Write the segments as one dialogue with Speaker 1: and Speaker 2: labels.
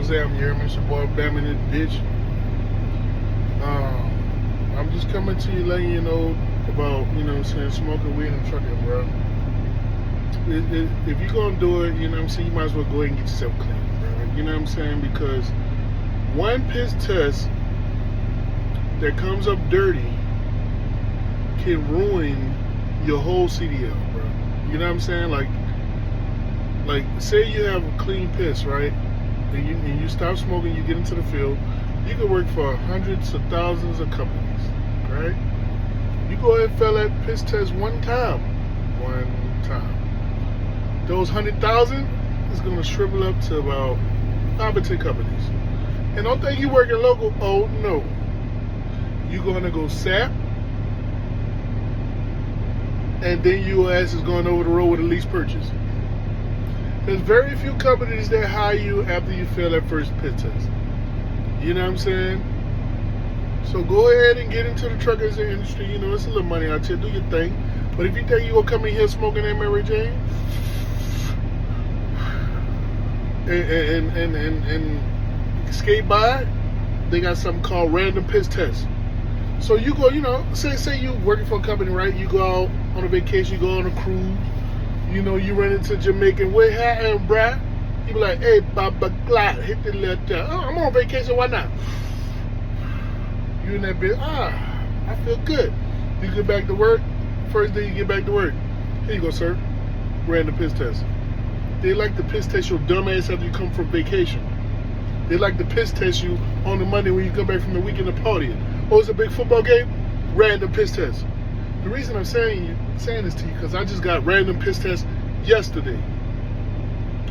Speaker 1: Shazam, you hear me? It's your boy Bam in this bitch. I'm just coming to you letting you know about, you know what I'm saying, smoking weed and trucking, bro. If you're gonna do it, you know what I'm saying, you might as well go ahead and get yourself clean, bro. You know what I'm saying? Because one piss test that comes up dirty can ruin your whole CDL, bro. You know what I'm saying? Like say you have a clean piss, right? And you stop smoking, you get into the field, you can work for hundreds of thousands of companies, right? You go ahead and fail that piss test one time. Those 100,000 is gonna shrivel up to about 5 or 10 companies. And don't think you working local. Oh no, you're gonna go SAP, and then your ass is going over the road with a lease purchase. There's very few companies that hire you after you fail that first piss test. You know what I'm saying? So go ahead and get into the truckers industry. You know, it's a little money out here. Do your thing. But if you think you're going to come in here smoking that Mary Jane and skate by, they got something called random piss test. So you go, you know, say you working for a company, right? You go out on a vacation, you go on a cruise. You know, you run into Jamaican, where happened, bruh? You be like, hey, Baba Glad, hit the left. I'm on vacation, why not? You in that bitch, I feel good. You get back to work, first day you get back to work. Here you go, sir. Random piss test. They like to piss test your dumb ass after you come from vacation. They like to piss test you on the Monday when you come back from the weekend of partying. Oh, it's a big football game? Random piss test. The reason I'm saying this to you, because I just got random piss tests yesterday.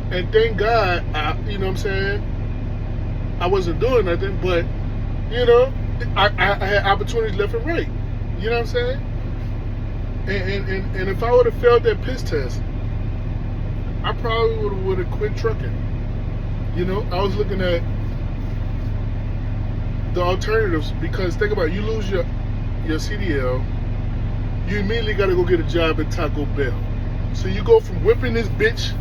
Speaker 1: And thank God, you know what I'm saying, I wasn't doing nothing, but, you know, I had opportunities left and right. You know what I'm saying? And if I would have failed that piss test, I probably would have quit trucking. You know, I was looking at the alternatives, because think about it, you lose your CDL, you immediately got to go get a job at Taco Bell. So you go from whipping this bitch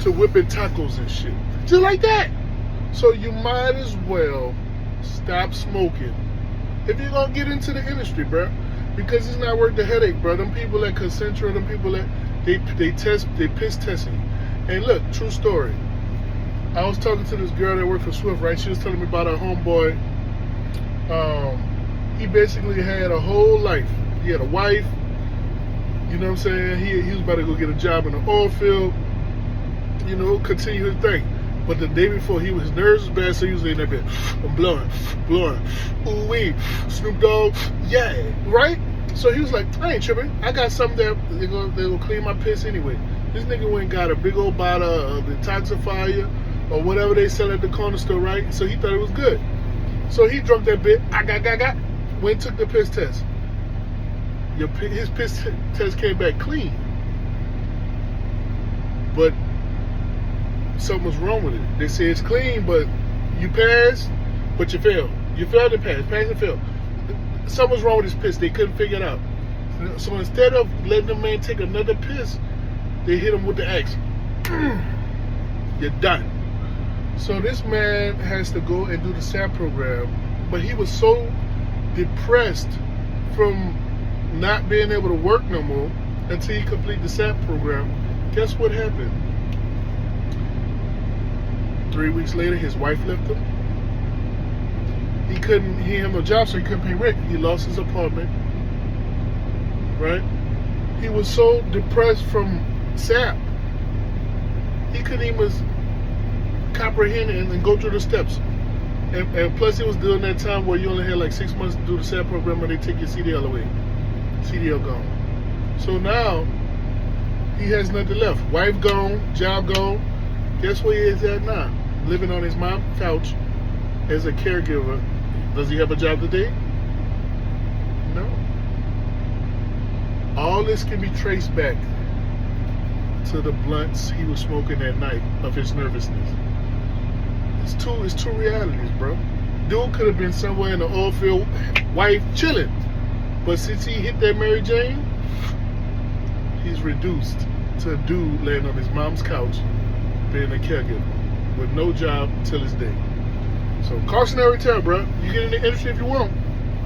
Speaker 1: to whipping tacos and shit. Just like that. So you might as well stop smoking if you're going to get into the industry, bro. Because it's not worth the headache, bro. Them people at Concentra, them people that they piss testing. And look, true story. I was talking to this girl that worked for Swift, right? She was telling me about her homeboy. He basically had a whole life. He had a wife, you know what I'm saying? He was about to go get a job in the oil field, you know, continue his thing. But the day before, his nerves was bad, so he was in that bit. I'm blowing, ooh wee, Snoop Dogg, yeah, right? So he was like, I ain't tripping. I got something that they're gonna clean my piss anyway. This nigga went and got a big old bottle of detoxifier or whatever they sell at the corner store, right? So he thought it was good. So he drunk that bit, went and took the piss test. His piss test came back clean. But something was wrong with it. They say it's clean, but you passed, but you failed. You failed and passed. Passed and failed. Something was wrong with his piss. They couldn't figure it out. So instead of letting the man take another piss, they hit him with the axe. You're done. So this man has to go and do the SAP program, but he was so depressed from not being able to work no more until he completed the SAP program. Guess what happened? 3 weeks later, his wife left him. He didn't have no job, so he couldn't pay rent. He lost his apartment, right? He was so depressed from SAP, he couldn't even comprehend and go through the steps. And plus, it was during that time where you only had like 6 months to do the SAP program, and they take your CDL away. CDL gone. So now he has nothing left. Wife gone, job gone. Guess where he is at now? Living on his mom's couch as a caregiver. Does he have a job today? No. All this can be traced back to the blunts he was smoking that night of his nervousness. It's two realities, bro. Dude could have been somewhere in the oil field, wife chilling. But since he hit that Mary Jane, he's reduced to a dude laying on his mom's couch being a caregiver. with no job till this day. So cautionary tale, bro. You get in the industry if you want.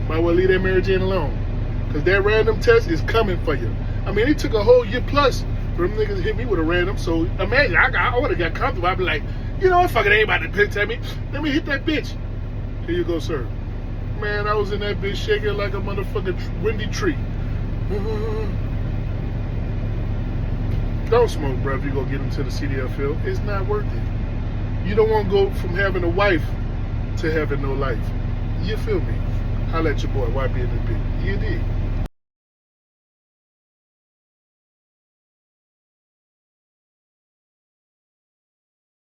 Speaker 1: Might well leave that Mary Jane alone. Because that random test is coming for you. I mean, it took a whole year plus for them niggas to hit me with a random. So imagine, I would have got comfortable. I'd be like, you know what, fuck it, ain't about to pick at me. Let me hit that bitch. Here you go, sir. Man, I was in that bitch shaking like a motherfucking windy tree. Don't smoke, bro, if you go get into the CDL field. It's not worth it. You don't want to go from having a wife to having no life. You feel me? Holla at your boy, YB in this bitch. You did.